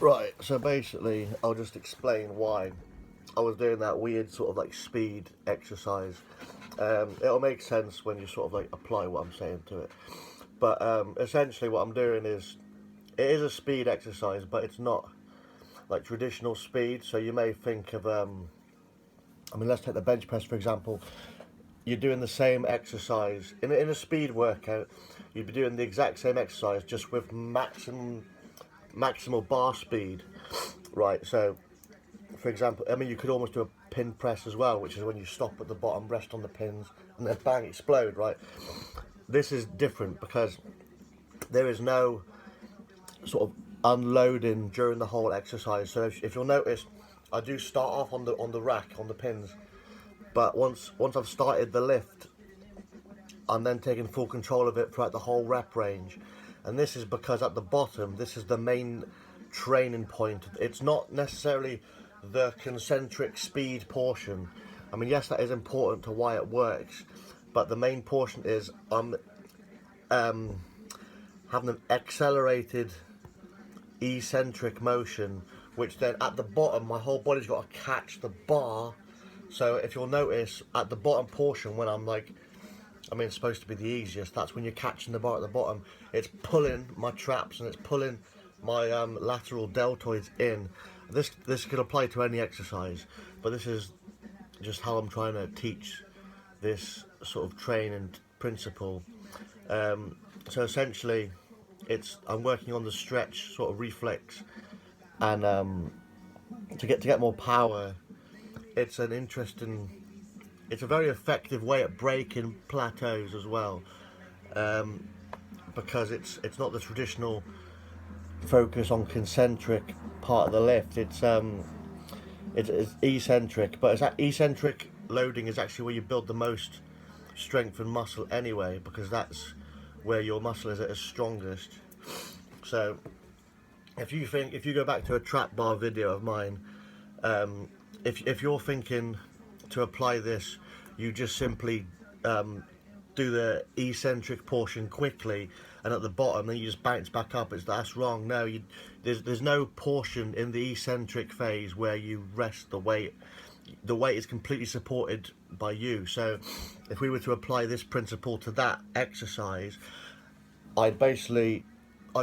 Right, so basically, I'll just explain why I was doing that weird sort of like speed exercise. It'll make sense when you sort of like apply what I'm saying to it. But essentially, what I'm doing is it is a speed exercise, but it's not like traditional speed. So you may think of, I mean, let's take the bench press for example. You're doing the same exercise in a speed workout. You'd be doing the exact same exercise just with maximal bar speed, right? So for example, I mean, you could almost do a pin press as well, which is when you stop at the bottom, rest on the pins, and then bang, explode, right? This is different because there is no sort of unloading during the whole exercise. So if you'll notice, I do start off on the rack, on the pins, but once I've started the lift, I'm then taking full control of it throughout the whole rep range. And this is because at the bottom, this is the main training point. It's not necessarily the concentric speed portion. I mean, yes, that is important to why it works, but the main portion is having an accelerated eccentric motion, which then at the bottom, my whole body's got to catch the bar. So if you'll notice, at the bottom portion, when I'm like, I mean, it's supposed to be the easiest. That's when you're catching the bar at the bottom. It's pulling my traps and it's pulling my lateral deltoids in. This could apply to any exercise, but this is just how I'm trying to teach this sort of training principle. So essentially, I'm working on the stretch sort of reflex, and to get more power. It's an interesting it's a very effective way at breaking plateaus as well, because it's not the traditional focus on concentric part of the lift. It's eccentric, but eccentric loading is actually where you build the most strength and muscle anyway, because that's where your muscle is at its strongest. So if you go back to a trap bar video of mine, if you're thinking to apply this, you just simply do the eccentric portion quickly, and at the bottom then you just bounce back up. That's wrong. No, there's no portion in the eccentric phase where you rest the weight. The weight is completely supported by you. So if we were to apply this principle to that exercise, I'd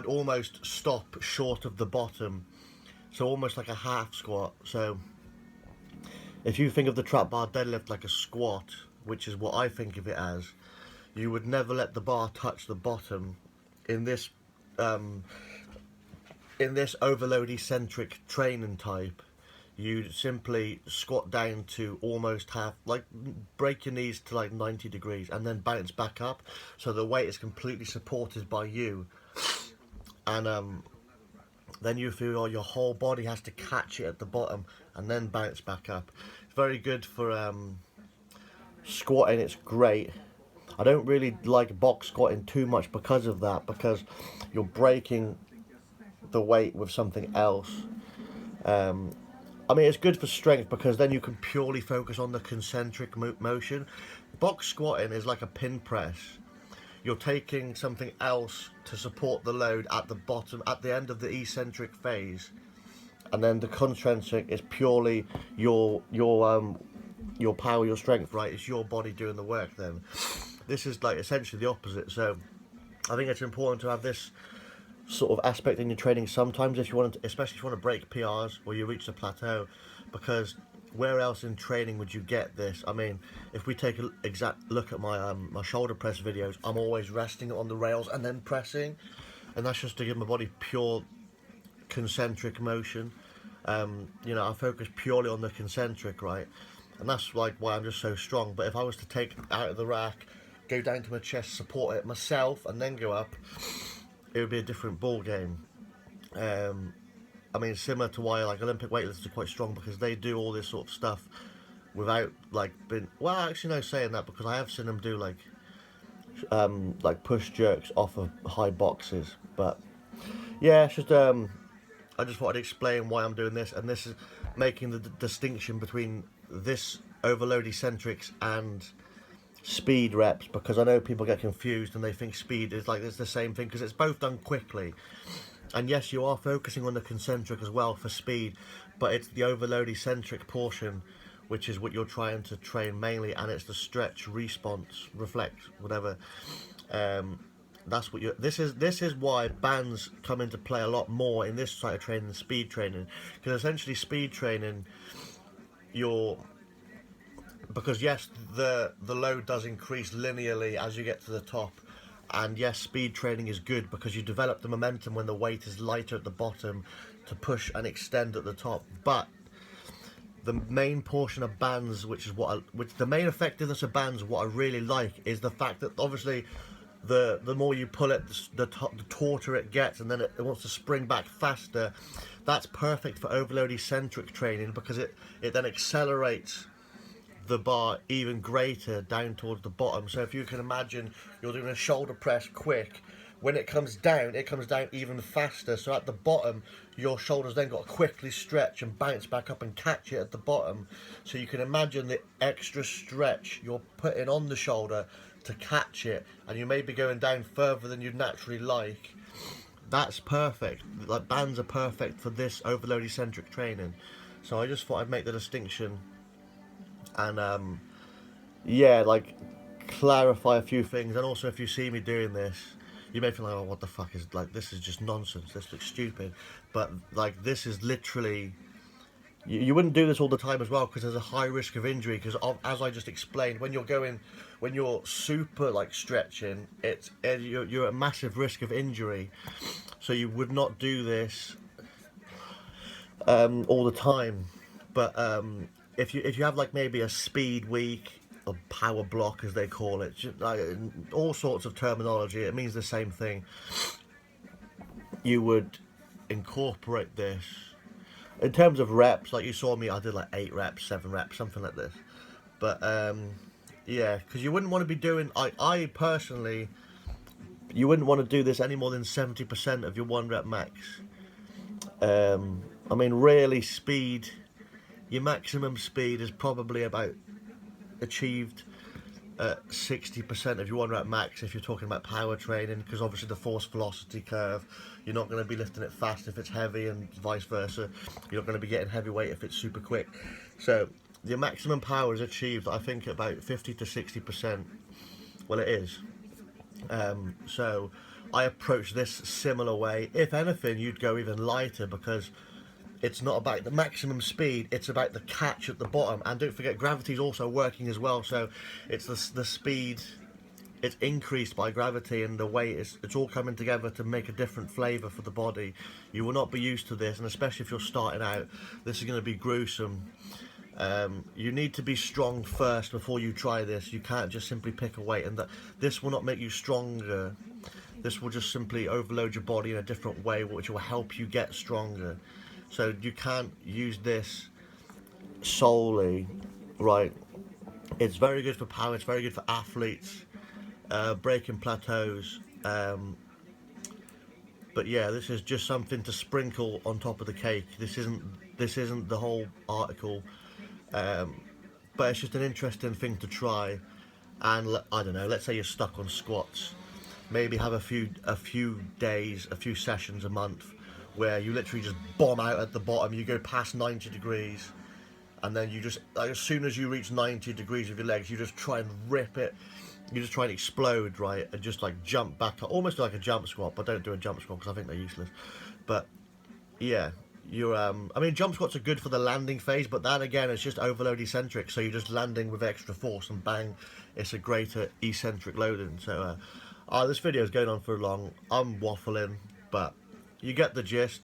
almost stop short of the bottom, so almost like a half squat. So if you think of the trap bar deadlift like a squat, which is what I think of it as, you would never let the bar touch the bottom. In this overload eccentric training type, you simply squat down to almost half, like break your knees to like 90 degrees and then bounce back up, so the weight is completely supported by you. And then you feel your whole body has to catch it at the bottom and then bounce back up. It's very good for squatting. It's great. I don't really like box squatting too much because of that, because you're breaking the weight with something else. I mean, it's good for strength because then you can purely focus on the concentric motion. Box squatting is like a pin press. You're taking something else to support the load at the bottom, at the end of the eccentric phase, and then the concentric is purely your power, your strength, right? It's your body doing the work. Then this is like essentially the opposite. So I think it's important to have this sort of aspect in your training sometimes, if you want to, especially if you want to break PRs or you reach the plateau, because where else in training would you get this? I mean, if we take an exact look at my shoulder press videos, I'm always resting on the rails and then pressing, and that's just to give my body pure concentric motion. I focus purely on the concentric, right? And that's like why I'm just so strong. But if I was to take it out of the rack, go down to my chest, support it myself, and then go up, it would be a different ball game. I mean, similar to why like Olympic weightlifters are quite strong, because they do all this sort of stuff without like being, well, actually no, saying that, because I have seen them do like push jerks off of high boxes. But yeah, it's just I just wanted to explain why I'm doing this, and this is making the distinction between this overload eccentrics and speed reps, because I know people get confused and they think speed is like it's the same thing, because it's both done quickly. And yes, you are focusing on the concentric as well for speed, but it's the overload eccentric portion which is what you're trying to train mainly, and it's the stretch, response, reflex, whatever. That's what you. This is why bands come into play a lot more in this side of training than speed training, because essentially speed training, you're because yes, the load does increase linearly as you get to the top, and yes, speed training is good because you develop the momentum when the weight is lighter at the bottom to push and extend at the top. But the main portion of bands, which the main effectiveness of bands, what I really like is the fact that obviously the more you pull it, the tauter it gets, and then it wants to spring back faster. That's perfect for overload eccentric training because it then accelerates the bar even greater down towards the bottom. So if you can imagine you're doing a shoulder press quick, when it comes down even faster. So at the bottom, your shoulders then got to quickly stretch and bounce back up and catch it at the bottom. So you can imagine the extra stretch you're putting on the shoulder to catch it, and you may be going down further than you'd naturally like. That's perfect. Like, bands are perfect for this overload eccentric training. So I just thought I'd make the distinction and yeah, like, clarify a few things. And also, if you see me doing this, you may feel like, oh, what the fuck is, like, this is just nonsense, this looks stupid. But like, this is literally, you wouldn't do this all the time as well, because there's a high risk of injury, because as I just explained, when you're super like stretching, you're at massive risk of injury. So you would not do this all the time. But if you have like maybe a speed week or power block as they call it, just, like, all sorts of terminology, it means the same thing. You would incorporate this in terms of reps. Like you saw me, I did like 8 reps, 7 reps, something like this. But yeah, because you wouldn't want to be doing, I personally, you wouldn't want to do this any more than 70% of your 1 rep max. I mean, really, speed, your maximum speed is probably about achieved at 60% of your 1 rep max if you're talking about power training, because obviously the force velocity curve, you're not going to be lifting it fast if it's heavy, and vice versa. You're not going to be getting heavy weight if it's super quick. So your maximum power is achieved, I think, at about 50 to 60%. Well, it is. So I approach this similar way. If anything, you'd go even lighter, because it's not about the maximum speed, it's about the catch at the bottom. And don't forget, gravity's also working as well, so it's the speed, it's increased by gravity, and the weight it's all coming together to make a different flavour for the body. You will not be used to this, and especially if you're starting out, this is going to be gruesome. You need to be strong first before you try this. You can't just simply pick a weight, and this will not make you stronger. This will just simply overload your body in a different way, which will help you get stronger. So you can't use this solely, right? It's very good for power, it's very good for athletes, breaking plateaus. But yeah, this is just something to sprinkle on top of the cake. This isn't the whole article, but it's just an interesting thing to try. And I don't know, let's say you're stuck on squats, maybe have a few days, a few sessions a month where you literally just bomb out at the bottom. You go past 90 degrees, and then you just, like, as soon as you reach 90 degrees with your legs, you just try and rip it. You just try and explode, right, and just like jump back up, almost like a jump squat. But don't do a jump squat because I think they're useless. But yeah, you're I mean, jump squats are good for the landing phase, but that again is just overload eccentric. So you're just landing with extra force, and bang, it's a greater eccentric loading. So this video is going on for long. I'm waffling, but you get the gist.